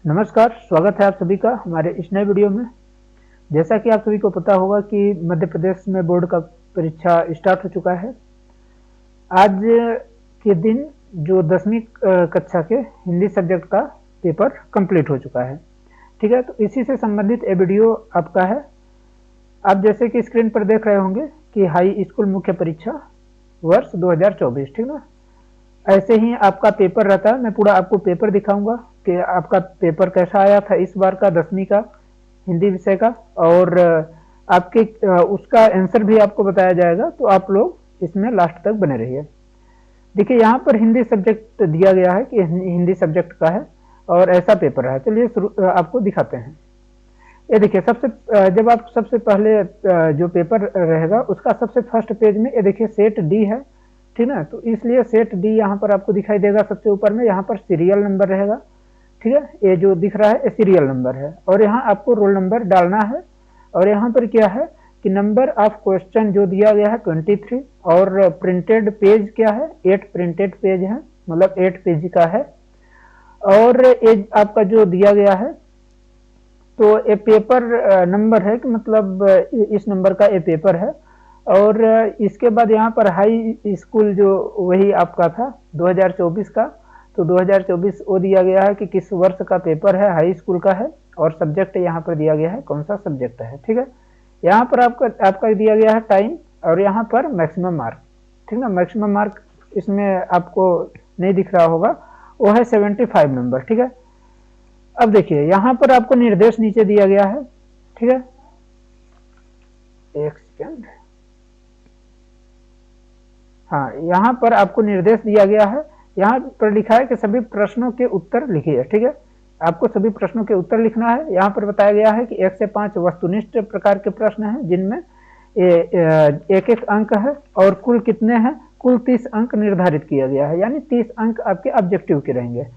नमस्कार, स्वागत है आप सभी का हमारे इस नए वीडियो में। जैसा कि आप सभी को पता होगा कि मध्य प्रदेश में बोर्ड का परीक्षा स्टार्ट हो चुका है। आज के दिन जो 10वीं कक्षा के हिंदी सब्जेक्ट का पेपर कंप्लीट हो चुका है। ठीक है, तो इसी से संबंधित ये वीडियो आपका है। आप जैसे कि स्क्रीन पर देख रहे होंगे कि हाई स्कूल मुख्य परीक्षा वर्ष 2024, ठीक ना। ऐसे ही आपका पेपर रहता है। मैं पूरा आपको पेपर दिखाऊंगा कि आपका पेपर कैसा आया था इस बार का 10वीं का हिंदी विषय का, और आपके उसका आंसर भी आपको बताया जाएगा। तो आप लोग इसमें लास्ट तक बने रहिए। देखिए, यहाँ पर हिंदी सब्जेक्ट दिया गया है कि हिंदी सब्जेक्ट का है और ऐसा पेपर है। चलिए आपको दिखाते हैं। ये देखिए, जब आप सबसे पहले जो पेपर रहेगा उसका सबसे फर्स्ट पेज में ये देखिए सेट डी है, ठीक ना। तो इसलिए सेट डी यहाँ पर आपको दिखाई देगा सबसे ऊपर में। यहाँ पर सीरियल नंबर रहेगा, ठीक है। ये जो दिख रहा है ये सीरियल नंबर है और यहाँ आपको रोल नंबर डालना है। और यहाँ पर क्या है कि नंबर ऑफ क्वेश्चन जो दिया गया है 23 और प्रिंटेड पेज क्या है 8 प्रिंटेड पेज है, मतलब 8 पेज का है। और ये आपका जो दिया गया है तो ये पेपर नंबर है कि मतलब इस नंबर का ये पेपर है। और इसके बाद यहाँ पर हाई स्कूल जो वही आपका था 2024 का, तो 2024 वो दिया गया है कि किस वर्ष का पेपर है, हाई स्कूल का है। और सब्जेक्ट यहाँ पर दिया गया है कौन सा सब्जेक्ट है, ठीक है। यहाँ पर आपका दिया गया है टाइम और यहाँ पर मैक्सिमम मार्क, ठीक ना। मैक्सिमम मार्क इसमें आपको नहीं दिख रहा होगा, वो है 75 नंबर, ठीक है। अब देखिए यहाँ पर आपको निर्देश नीचे दिया गया है, ठीक है। एक सेकेंड, हाँ, यहाँ पर आपको निर्देश दिया गया है। यहाँ पर लिखा है कि सभी प्रश्नों के उत्तर लिखिए, ठीक है। आपको सभी प्रश्नों के उत्तर लिखना है। यहाँ पर बताया गया है कि 1 से 5 वस्तुनिष्ठ प्रकार के प्रश्न हैं जिनमें एक एक अंक है और कुल कितने हैं, कुल 30 अंक निर्धारित किया गया है। यानी 30 अंक आपके ऑब्जेक्टिव के रहेंगे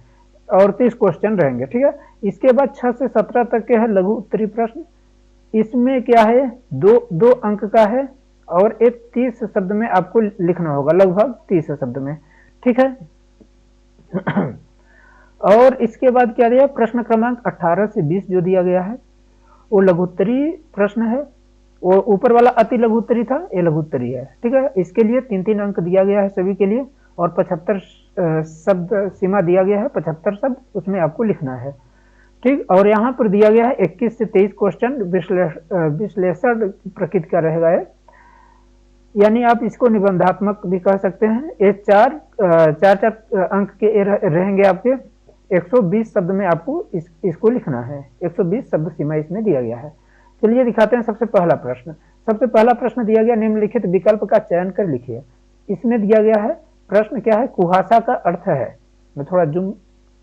और 30 क्वेश्चन रहेंगे, ठीक है। इसके बाद 6 से 17 तक के है लघु उत्तरीय प्रश्न। इसमें क्या है, दो अंक का है और एक 30 शब्द में आपको लिखना होगा, लगभग 30 शब्द में, ठीक है। और इसके बाद क्या दिया, प्रश्न क्रमांक 18 से 20 जो दिया गया है वो लघुत्तरीय प्रश्न है। वो ऊपर वाला अति लघुत्तरी था, ये लघुत्तरी है, ठीक है। इसके लिए 3-3 अंक दिया गया है सभी के लिए और 75 शब्द सीमा दिया गया है, 75 शब्द उसमें आपको लिखना है, ठीक। और यहाँ पर दिया गया है 21 से 23 क्वेश्चन विश्लेषण प्रकृति का रहेगा ये, यानी आप इसको निबंधात्मक भी कह सकते हैं। ये चार अंक के रहेंगे आपके। 120 शब्द में आपको इसको लिखना है, 120 शब्द सीमा इसमें दिया गया है। चलिए दिखाते हैं सबसे पहला प्रश्न। सबसे पहला प्रश्न दिया गया, निम्नलिखित विकल्प का चयन कर लिखिए। इसमें दिया गया है प्रश्न क्या है, कुहासा का अर्थ है। मैं थोड़ा जूम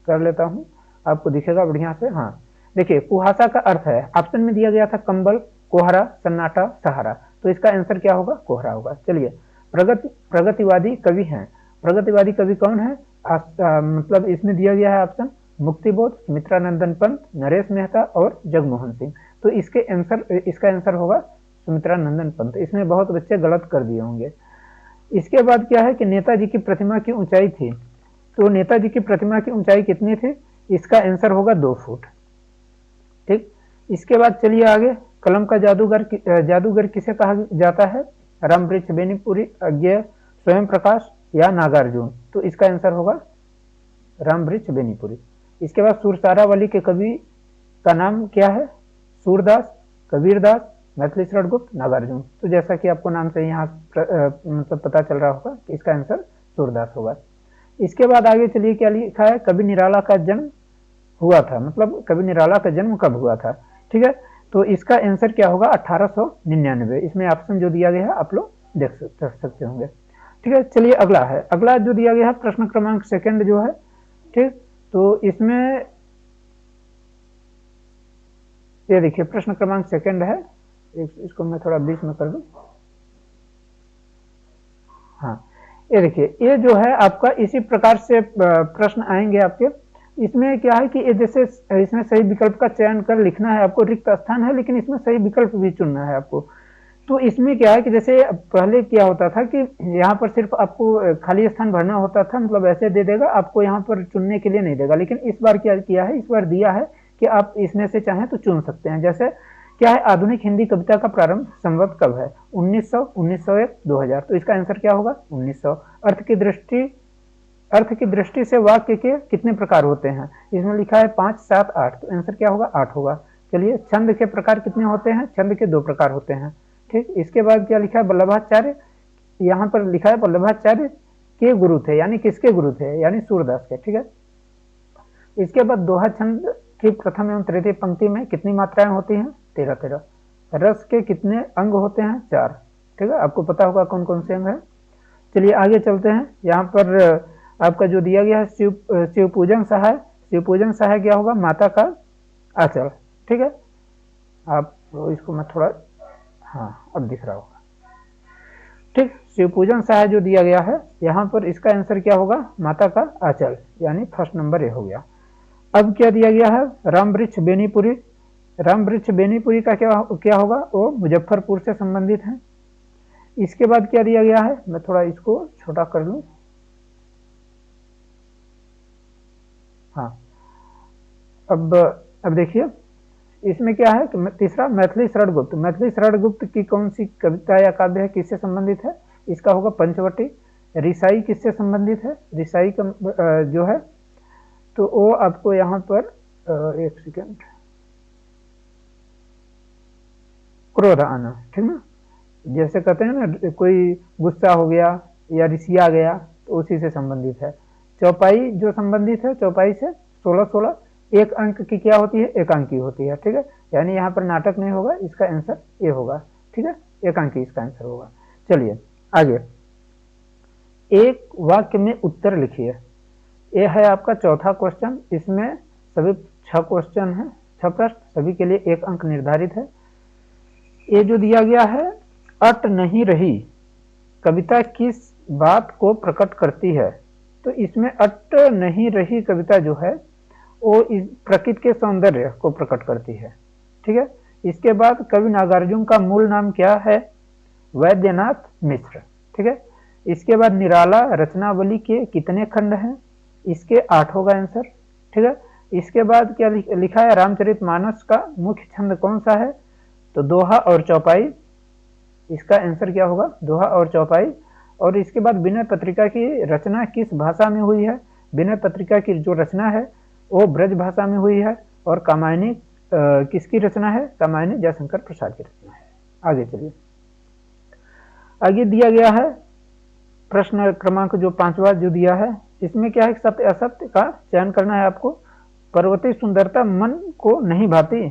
कर लेता हूँ, आपको दिखेगा बढ़िया से। हाँ, देखिए कुहासा का अर्थ है, ऑप्शन में दिया गया था कंबल, कोहरा, सन्नाटा, सहारा। तो इसका आंसर क्या होगा, कोहरा होगा। चलिए, प्रगतिवादी कवि हैं। प्रगतिवादी कवि कौन है, मतलब इसमें दिया गया है ऑप्शन मुक्तिबोध, सुमित्रानंदन पंत, नरेश मेहता और जगमोहन सिंह। तो इसका आंसर होगा सुमित्रानंदन पंत। इसमें बहुत बच्चे गलत कर दिए होंगे। इसके बाद क्या है कि नेताजी की प्रतिमा की ऊंचाई थी। तो नेताजी की प्रतिमा की ऊंचाई कितनी थी, इसका आंसर होगा 2 फुट, ठीक। इसके बाद चलिए आगे, कलम का जादूगर किसे कहा जाता है, रामवृक्ष बेनीपुरी, अज्ञेय, स्वयं प्रकाश या नागार्जुन। तो इसका आंसर होगा रामवृक्ष बेनीपुरी। इसके बाद सुरसारावली के कवि का नाम क्या है, सूरदास, कबीरदास, मैथिली शरण गुप्त, नागार्जुन। तो जैसा कि आपको नाम से यहाँ मतलब पता चल रहा होगा कि इसका आंसर सूरदास होगा। इसके बाद आगे चलिए, क्या लिखा है, कवि निराला का जन्म हुआ था, मतलब कवि निराला का जन्म कब हुआ था, ठीक है। तो इसका आंसर क्या होगा, 1899। इसमें ऑप्शन जो दिया गया है आप लोग देख सकते होंगे, ठीक है। चलिए अगला है, अगला जो दिया गया है प्रश्न क्रमांक सेकंड जो है, ठीक। तो इसमें ये देखिए प्रश्न क्रमांक सेकंड है, इसको मैं थोड़ा बीच में कर दूं। हाँ, ये देखिए, ये जो है आपका इसी प्रकार से प्रश्न आएंगे आपके। इसमें क्या है कि ये जैसे इसमें सही विकल्प का चयन कर लिखना है आपको, रिक्त स्थान है लेकिन इसमें सही विकल्प भी चुनना है आपको। तो इसमें क्या है कि जैसे पहले क्या होता था कि यहाँ पर सिर्फ आपको खाली स्थान भरना होता था, मतलब ऐसे दे देगा आपको, यहाँ पर चुनने के लिए नहीं देगा। लेकिन इस बार क्या किया है, इस बार दिया है कि आप इसमें से चाहें तो चुन सकते हैं। जैसे क्या है, आधुनिक हिंदी कविता का प्रारंभ संवत कब है? 1900, 1901, 2000। तो इसका आंसर क्या होगा? 1900। अर्थ की दृष्टि से वाक्य के कितने प्रकार होते हैं? इसमें लिखा है 5, 7, 8। तो आंसर क्या होगा? 8 होगा। चलिए, छंद के प्रकार कितने होते हैं? छंद के 2 प्रकार होते हैं। ठीक, इसके बाद क्या लिखा है? वल्लभाचार्य, यहाँ पर लिखा है वल्लभाचार्य के गुरु थे, यानी किसके गुरु थे? यानी सूरदास के। ठीक है, इसके बाद दोहा छंद की प्रथम एवं तृतीय पंक्ति में कितनी मात्राएं होती हैं? 13-13। रस के कितने अंग होते हैं? 4। ठीक है, आपको पता होगा कौन कौन से अंग है। चलिए आगे चलते हैं। यहाँ पर आपका जो दिया गया है शिव पूजन सहाय। शिव पूजन सहाय क्या होगा? माता का आंचल। ठीक है, आप इसको मैं थोड़ा, हाँ अब दिख रहा होगा। ठीक, शिव पूजन सहाय जो दिया गया है यहाँ पर, इसका आंसर क्या होगा? माता का आंचल, यानी फर्स्ट नंबर ये हो गया। अब क्या दिया गया है? राम वृक्ष बेनीपुरी। राम वृक्ष बेनीपुरी का क्या होगा? वो मुजफ्फरपुर से संबंधित है। इसके बाद क्या दिया गया है? मैं थोड़ा इसको छोटा कर लूं। हाँ, अब देखिए इसमें क्या है कि तीसरा, मैथिली शरणगुप्त। मैथिली शरणगुप्त की कौन सी कविता या काव्य है? किससे संबंधित है? इसका होगा पंचवटी। रिसाई किससे संबंधित है? रिसाई का जो है, तो वो आपको यहाँ पर एक सेकेंड, क्रोध आना। ठीक ना, जैसे कहते हैं ना, कोई गुस्सा हो गया या रिसिया गया, तो उसी से संबंधित है। चौपाई जो संबंधित है, चौपाई से 16-16 एक अंक की क्या होती है? एक अंक की होती है। ठीक है, यानी यहाँ पर नाटक नहीं होगा, इसका आंसर ये होगा। ठीक है, एक अंक की इसका आंसर होगा। चलिए आगे, एक वाक्य में उत्तर लिखिए। ये है आपका चौथा क्वेश्चन। इसमें सभी 6 क्वेश्चन है, 6 प्रश्न, सभी के लिए 1 अंक निर्धारित है। ये जो दिया गया है, अट नहीं रही कविता किस बात को प्रकट करती है? तो इसमें अट नहीं रही कविता जो है वो इस प्रकृति के सौंदर्य को प्रकट करती है। ठीक है, इसके बाद कवि नागार्जुन का मूल नाम क्या है? वैद्यनाथ मिश्र। ठीक है, इसके बाद निराला रचनावली के कितने खंड हैं? इसके 8 होगा आंसर। ठीक है, इसके बाद क्या लिखा है? रामचरितमानस का मुख्य छंद कौन सा है? तो दोहा और चौपाई। इसका आंसर क्या होगा? दोहा और चौपाई। और इसके बाद विनय पत्रिका की रचना किस भाषा में हुई है? विनय पत्रिका की जो रचना है वो ब्रज भाषा में हुई है। और कामायनी किसकी रचना है? कामायनी जयशंकर प्रसाद की रचना है। आगे चलिए, आगे दिया गया है प्रश्न क्रमांक जो 5वां जो दिया है, इसमें क्या है? सत्य असत्य का चयन करना है आपको। पर्वतीय सुंदरता मन को नहीं भाती।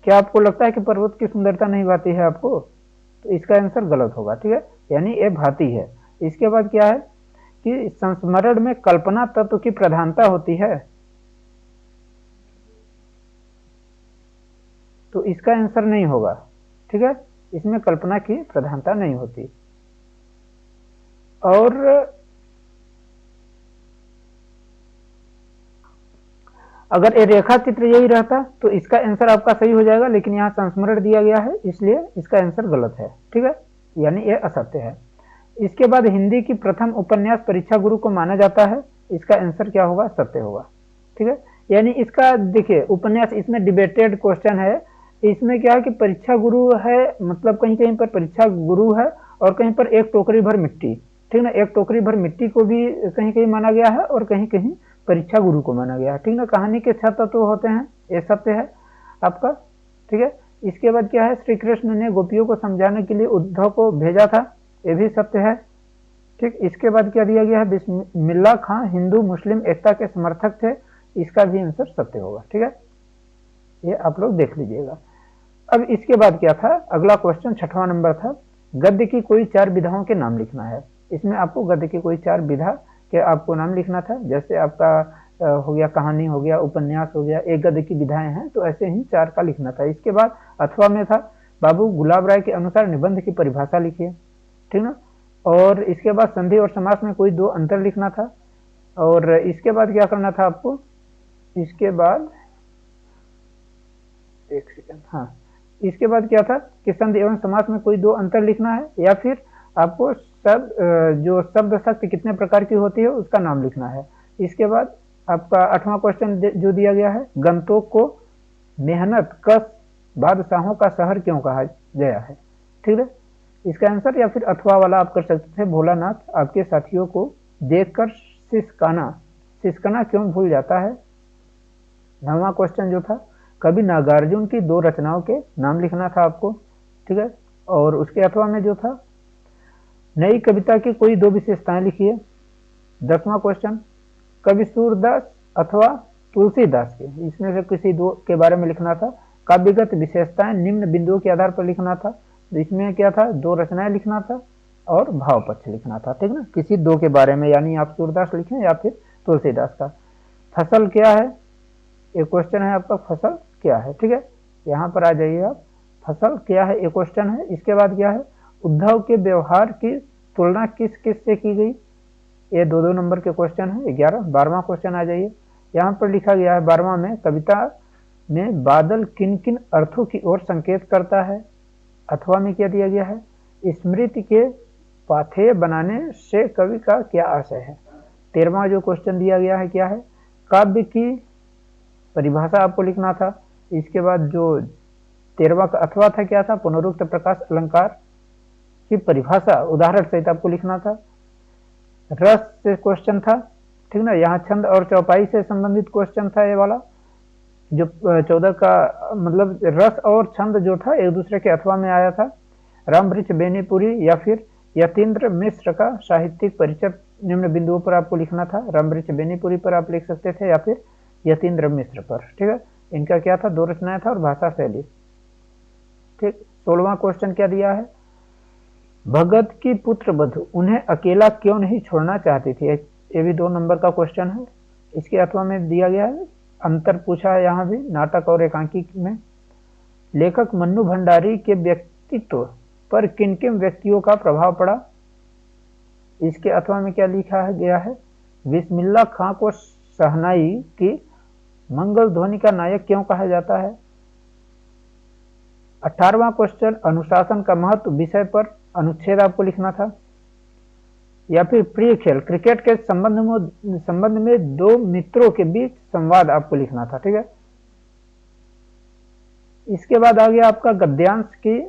क्या आपको लगता है कि पर्वत की सुंदरता नहीं भाती है आपको? तो इसका आंसर गलत होगा। ठीक है, यानी ये भाती है। इसके बाद क्या है कि संस्मरण में कल्पना तत्व की प्रधानता होती है। तो इसका आंसर नहीं होगा। ठीक है, इसमें कल्पना की प्रधानता नहीं होती। और अगर ये रेखा चित्र यही रहता तो इसका आंसर आपका सही हो जाएगा, लेकिन यहाँ संस्मरण दिया गया है इसलिए इसका आंसर गलत है। ठीक है, यानी ये असत्य है। इसके बाद हिंदी की प्रथम उपन्यास परीक्षा गुरु को माना जाता है। इसका आंसर क्या होगा? सत्य होगा। ठीक है, यानी इसका देखिए उपन्यास, इसमें डिबेटेड क्वेश्चन है। इसमें क्या है कि परीक्षा गुरु है, मतलब कहीं कहीं पर परीक्षा गुरु है और कहीं पर एक टोकरी भर मिट्टी। ठीक ना, एक टोकरी भर मिट्टी को भी कहीं कहीं माना गया है और कहीं कहीं परीक्षा गुरु को माना गया है। ठीक ना, कहानी के 6 तत्व होते हैं, ये सत्य है आपका। ठीक है, इसके बाद क्या है? श्री कृष्ण ने गोपियों को समझाने के लिए उद्धव को भेजा था, ये भी सत्य है। ठीक, इसके बाद क्या दिया गया है? बिस्मिल्लाह खां हिंदू मुस्लिम एकता के समर्थक थे। इसका भी आंसर सत्य होगा। ठीक है, ये आप लोग देख लीजिएगा। अब इसके बाद क्या था? अगला क्वेश्चन 6वां नंबर था, गद्य की कोई 4 विधाओं के नाम लिखना है। इसमें आपको गद्य की कोई 4 विधा के आपको नाम लिखना था। जैसे आपका हो गया कहानी, हो गया उपन्यास, हो गया, एक गद्य की विधाएं हैं, तो ऐसे ही 4 का लिखना था। इसके बाद अथवा में था, बाबू गुलाब राय के अनुसार निबंध की परिभाषा लिखिए। ठीक ना, और इसके बाद संधि और समास में कोई 2 अंतर लिखना था। और इसके बाद क्या करना था आपको? इसके बाद एक सेकंड, हाँ, इसके बाद क्या था कि संधि एवं समास में कोई 2 अंतर लिखना है, या फिर आपको जो शब्द शक्ति कितने प्रकार की होती है उसका नाम लिखना है। इसके बाद आपका 8वां क्वेश्चन जो दिया गया है, गंतोक को मेहनत कश बादशाहों का शहर क्यों कहा गया है? ठीक है, इसका आंसर या फिर अथवा वाला आप कर सकते थे, भोलानाथ आपके साथियों को देखकर सिसकना क्यों भूल जाता है? 9वां क्वेश्चन जो था, कवि नागार्जुन की 2 रचनाओं के नाम लिखना था आपको। ठीक है, और उसके अथवा में जो था, नई कविता की कोई 2 विशेषताएं लिखिए। 10वां क्वेश्चन, कवि सूरदास अथवा तुलसीदास के इसमें से किसी 2 के बारे में लिखना था। काव्यगत विशेषताएं निम्न बिंदुओं के आधार पर लिखना था। तो इसमें क्या था, 2 रचनाएं लिखना था और भाव पक्ष लिखना था। ठीक ना, किसी 2 के बारे में, यानी आप सूरदास लिखें या फिर तुलसीदास का। फसल क्या है, एक क्वेश्चन है आपका, फसल क्या है? ठीक है, यहाँ पर आ जाइए आप, फसल क्या है एक क्वेश्चन है। इसके बाद क्या है, उद्धव के व्यवहार की तुलना किस किस से की गई? ये 2-2 नंबर के क्वेश्चन है। 12वां क्वेश्चन आ जाइए, यहाँ पर लिखा गया है 12वां में, कविता में बादल किन किन अर्थों की ओर संकेत करता है? अथवा में क्या दिया गया है, स्मृति के पाथेय बनाने से कवि का क्या आशय है? 13वां जो क्वेश्चन दिया गया है क्या है, काव्य की परिभाषा आपको लिखना था। इसके बाद जो 13वां का अथवा था क्या था, पुनरुक्त प्रकाश अलंकार की परिभाषा उदाहरण सहित आपको लिखना था। रस से क्वेश्चन था, ठीक ना, यहाँ छंद और चौपाई से संबंधित क्वेश्चन था ये वाला, जो 14 का मतलब रस और छंद जो था एक दूसरे के अथवा में आया था। रामवृक्ष बेनीपुरी या फिर यतीन्द्र मिश्र का साहित्यिक परिचय निम्न बिंदुओं पर आपको लिखना था। रामवृक्ष बेनीपुरी पर आप लिख सकते थे या फिर यतीन्द्र मिश्र पर। ठीक है, इनका क्या था, 2 रचनाएं था और भाषा शैली। ठीक, 16वां क्वेश्चन क्या दिया है, भगत की पुत्र वधु उन्हें अकेला क्यों नहीं छोड़ना चाहती थी? ये भी 2 नंबर का क्वेश्चन है। इसके अथवा में दिया गया है, अंतर पूछा है यहाँ भी, नाटक और एकांकी में। लेखक मन्नू भंडारी के व्यक्तित्व पर किन किन व्यक्तियों का प्रभाव पड़ा? इसके अथवा में क्या लिखा गया है, बिस्मिल्लाह खां को शहनाई की मंगल ध्वनि का नायक क्यों कहा जाता है? 18वां क्वेश्चन, अनुशासन का महत्व विषय पर अनुच्छेद आपको लिखना था। या फिर प्रिय खेल क्रिकेट के संबंध में 2 मित्रों के बीच संवाद आपको लिखना था। ठीक है, इसके बाद आ गया आपका गद्यांश की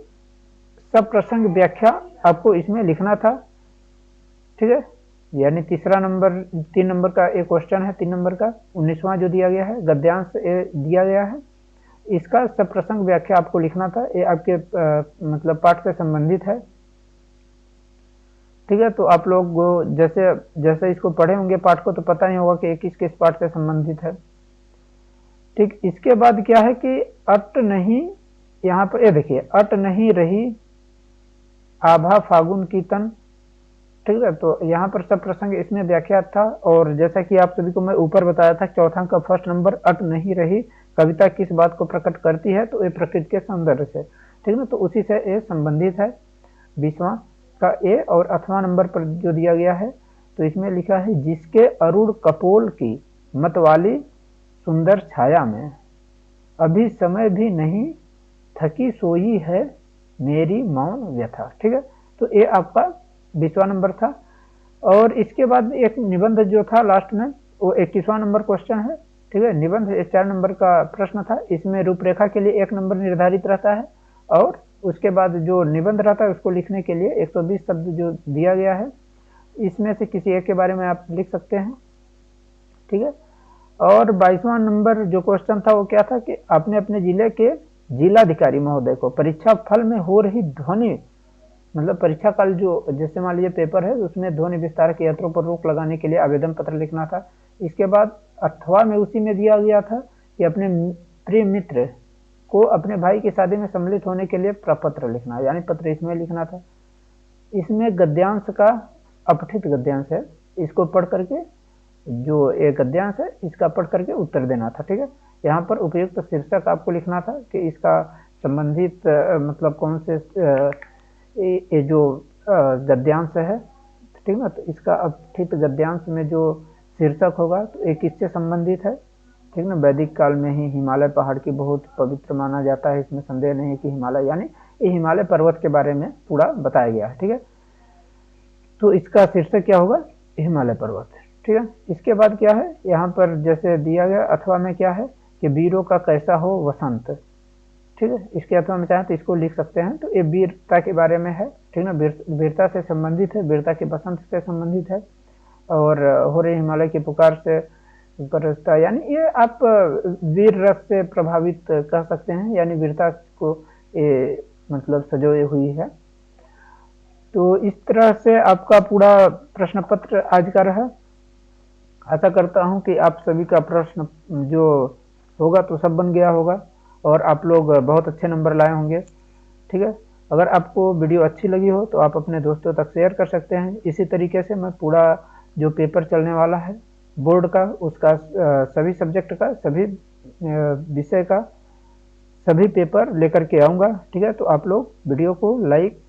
सब प्रसंग व्याख्या, आपको इसमें लिखना था। ठीक है, यानी 3 नंबर का एक क्वेश्चन है, 3 नंबर का। 19वां जो दिया गया है, गद्यांश दिया गया है, इसका सब प्रसंग व्याख्या आपको लिखना था। ये आपके मतलब पाठ से संबंधित है। ठीक है, तो आप लोग जैसे जैसे इसको पढ़े होंगे पाठ को, तो पता ही होगा कि किस किस पाठ से संबंधित है। ठीक, इसके बाद क्या है कि अट नहीं, यहाँ पर ये देखिए, अट नहीं रही आभा फागुन की तन। ठीक है, तो यहाँ पर सब प्रसंग इसमें व्याख्या था। और जैसा कि आप सभी को मैं ऊपर बताया था, चौथा का फर्स्ट नंबर, अट नहीं रही कविता किस बात को प्रकट करती है? तो ये प्रकृति के सौंदर्य से। ठीक है ना, तो उसी से ये संबंधित है। 20वां का ए और 8वां नंबर पर जो दिया गया है, तो इसमें लिखा है, जिसके अरुण कपोल की मतवाली सुंदर छाया में अभी समय भी नहीं थकी सोई है मेरी मौन व्यथा। ठीक है, तो ये आपका 20वां नंबर था। और इसके बाद एक निबंध जो था लास्ट में, वो 21वां नंबर क्वेश्चन है। ठीक है, निबंध 4 नंबर का प्रश्न था। इसमें रूपरेखा के लिए 1 नंबर निर्धारित रहता है, और उसके बाद जो निबंध रहता है उसको लिखने के लिए 120 शब्द जो दिया गया है, इसमें से किसी एक के बारे में आप लिख सकते हैं। ठीक है, और 22वां नंबर जो क्वेश्चन था वो क्या था कि आपने अपने जिले के जिलाधिकारी महोदय को परीक्षा फल में हो रही ध्वनि, मतलब परीक्षा काल जो जैसे मान लीजिए पेपर है, उसमें ध्वनि विस्तारक यंत्रों पर रोक लगाने के लिए आवेदन पत्र लिखना था। इसके बाद अथवा में उसी में दिया गया था कि अपने प्रिय मित्र को अपने भाई की शादी में सम्मिलित होने के लिए प्रपत्र लिखना, यानी पत्र इसमें लिखना था। इसमें गद्यांश का अपठित गद्यांश है, इसको पढ़ करके, जो एक गद्यांश है इसका पढ़ करके उत्तर देना था। ठीक है, यहाँ पर उपयुक्त शीर्षक आपको लिखना था कि इसका संबंधित मतलब कौन से ये जो गद्यांश है। ठीक ना, तो इसका अपठित गद्यांश में जो शीर्षक होगा तो एक किससे संबंधित है? ठीक ना, वैदिक काल में ही हिमालय पहाड़ की बहुत पवित्र माना जाता है, इसमें संदेह नहीं है कि हिमालय, यानी ये हिमालय पर्वत के बारे में पूरा बताया गया है। ठीक है, तो इसका शीर्षक क्या होगा? हिमालय पर्वत। ठीक है, इसके बाद क्या है, यहाँ पर जैसे दिया गया अथवा में क्या है, कि वीरों का कैसा हो वसंत, ठीक है। इसके अथवा में चाहें तो इसको लिख सकते हैं। तो ये वीरता के बारे में है, ठीक ना, वीरता से संबंधित है, वीरता के बसंत से संबंधित है। और हो रही हिमालय की पुकार से बरसता, यानी ये आप वीर रस से प्रभावित कह सकते हैं, यानी वीरता को ये मतलब सजोए हुई है। तो इस तरह से आपका पूरा प्रश्न पत्र आज का रहा। आशा करता हूं कि आप सभी का प्रश्न जो होगा तो सब बन गया होगा और आप लोग बहुत अच्छे नंबर लाए होंगे, ठीक है। अगर आपको वीडियो अच्छी लगी हो तो आप अपने दोस्तों तक शेयर कर सकते हैं। इसी तरीके से मैं पूरा जो पेपर चलने वाला है बोर्ड का, उसका सभी सब्जेक्ट का, सभी विषय का सभी पेपर लेकर के आऊँगा, ठीक है। तो आप लोग वीडियो को लाइक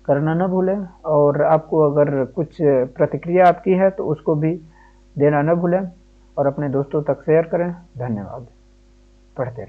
करना न भूलें और आपको अगर कुछ प्रतिक्रिया आपकी है तो उसको भी देना न भूलें और अपने दोस्तों तक शेयर करें। धन्यवाद। पढ़ते रहिए।